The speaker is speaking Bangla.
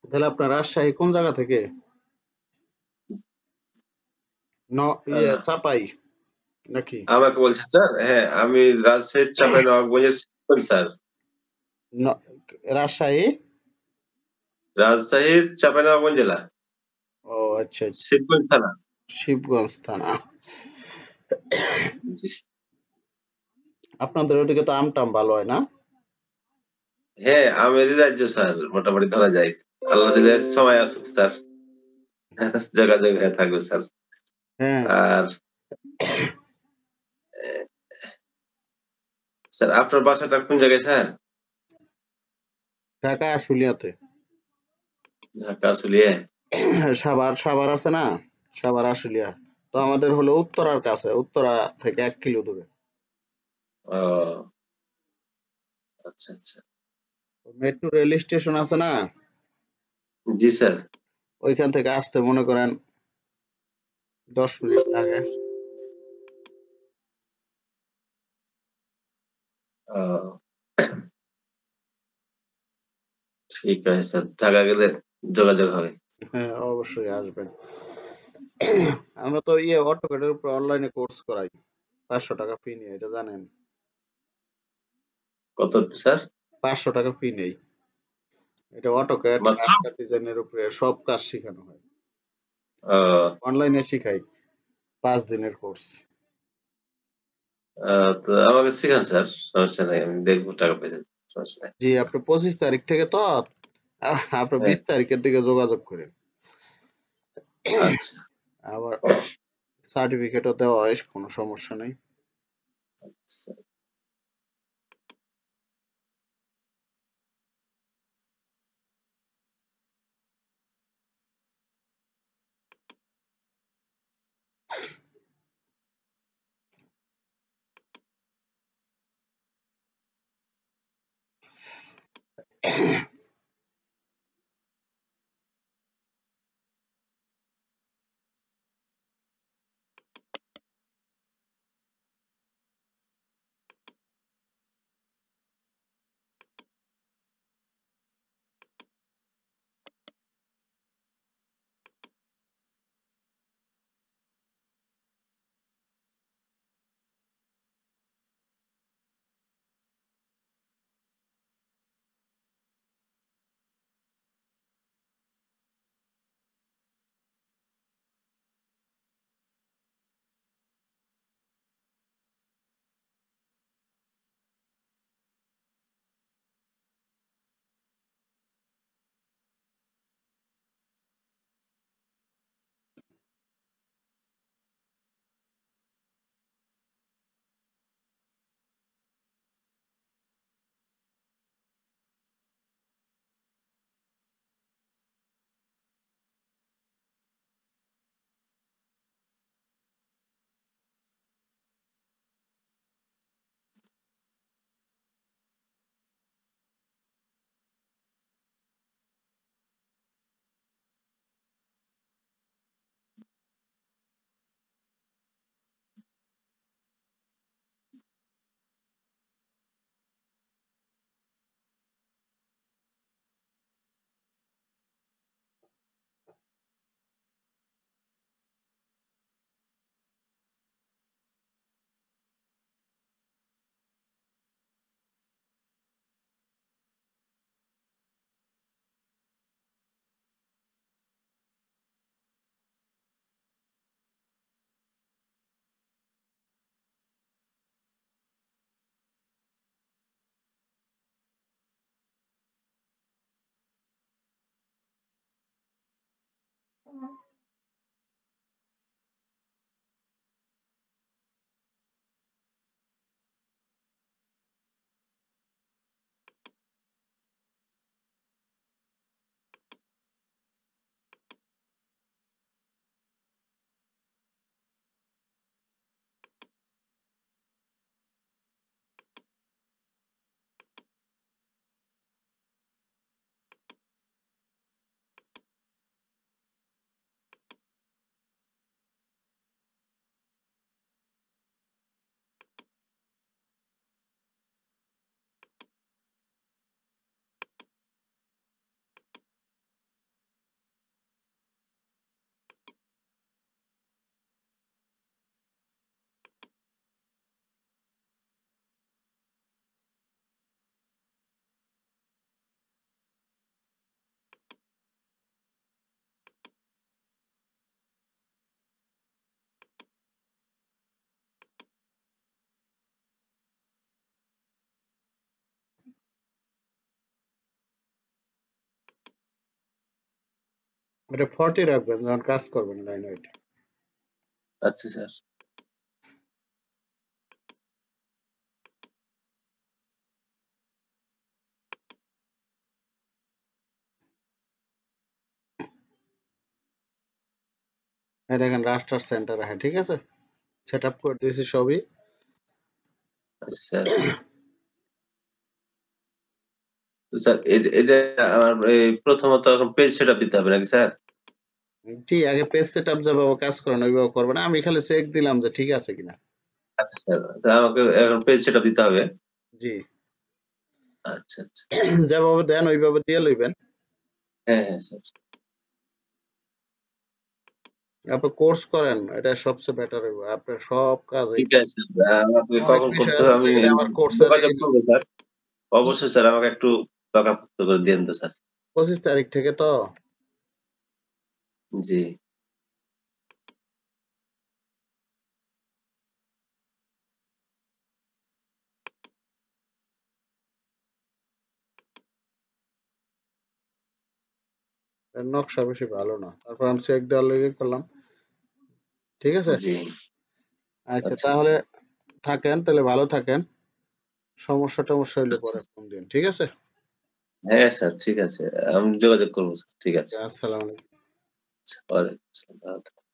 তাহলে আপনার রাজশাহী কোন জায়গা থেকে? আহ, চাপাই নাকি? আমাকে বলছেন স্যার? হ্যাঁ, আমি রাজশাহীর চাঁপাইনবাবগঞ্জের শিবগঞ্জ স্যার। ন- রাজশাহী। রাজশাহীর চাঁপাইনবাবগঞ্জ জেলা, ও আচ্ছা আচ্ছা। শিবগঞ্জ থানা। শিবগঞ্জ থানা। জি। আপনাদের ওদিকে তো আম টাম ভালো হয় না? হ্যাঁ, আমেরই রাজ্য স্যার, মোটামুটি ধরা যায়। আল্লাহ দিলে সময় আসুক স্যার, যোগাযোগ হয়ে থাকবে স্যার। হ্যাঁ। আর স্যার, আপনার বাসাটা কোন জায়গায় স্যার? ঢাকা আশুলিয়াতে। ঢাকা আশুলিয়া। সাভার সাভার আছে না? সাভার আশুলিয়া। তো আমাদের হলো উত্তরার কাছে, উত্তরা থেকে 1 কিলো দূরে। ও আচ্ছা আচ্ছা। মেট্রো রেল স্টেশন আছে না? জি স্যার। ওইখান থেকে আসতে মনে করেন 10 মিনিট লাগে। ও ঠিক আছে স্যার, ঢাকা গেলে যোগাযোগ হবে। হ্যাঁ, অবশ্যই আসবেন। আমরা তো অটোক্যাডের উপর অনলাইনে কোর্স করাই। 500 টাকা ফি নিয়ে, এটা জানেন? কত স্যার? 500 টাকা ফি নেই। এটা অটোক্যাড, মাত্র? কাটকা ডিজাইনের উপরে সব কাজ শেখানো হয়। ও অনলাইনে শিখাই, 5 দিনের কোর্স। তো আমাকে শিখান স্যার, সমস্যা নাই, আমি দেখবো টাকা পয়সা, সমস্যা নাই। জি, আপনি 25 তারিখ থেকে তো আপনি হ্যাঁ, 20 তারিখের দিকে যোগাযোগ করেন। আচ্ছা আবার সার্টিফিকেটও দেওয়া হয়, কোনো সমস্যা নেই। আচ্ছা। এটা 40 রাখবেন যখন কাজ করবেন লাইনে ওইটা। আচ্ছা স্যার। এই দেখেন রাস্টার সেন্টার হ্যাঁ ঠিক আছে, সেট আপ করে দিয়েছি সবই। আচ্ছা স্যার। তো স্যার এটা আমার প্রথমত এখন পেজ সেটআপ দিতে হবে নাকি স্যার? জি, আগে পেজ সেট আপ যেভাবে কাজ করেন ওইভাবে করবেন, আমি খালি চেক দিলাম যে ঠিক আছে কিনা। আচ্ছা স্যার, তা আমাকে এখন পেজ সেটআপ দিতে হবে? জি। আচ্ছা আচ্ছা। যেভাবে দেন ওইভাবে দিয়ে লইবেন। হ্যাঁ হ্যাঁ স্যার। আপনি কোর্স করেন, এটা সবচেয়ে বেটার হইব আপনার সব কাজ ঠিক এইটা। আছে স্যার, আমাকে অনেক কখন বিষয় করতে হবে আছে আমি যেগুলো আমার কোর্সের যোগাযোগ করবো স্যার। অবশ্যই স্যার, আমাকে একটু টাকাপত্র করে দিয়েন তো স্যার। 25 তারিখ থেকে তো। জি। এর নকশা বেশি ভালো না, তারপর আমি চেক দেওয়ার লেগে করলাম। ঠিক আছে, জি। আচ্ছা আচ্ছা তাহলে আচ্ছা। থাকেন, তাহলে ভালো থাকেন। সমস্যা টমস্যা হইলে আচ্ছা। পরে ফোন দিন, ঠিক আছে। হ্যাঁ স্যার, ঠিক আছে। আমি যোগাযোগ করবো স্যার। ঠিক আছে। আসসালামু আলাইকুম। আচ্ছা, ওয়ালাইকুম আসসালাম। ভালো থাকবেন।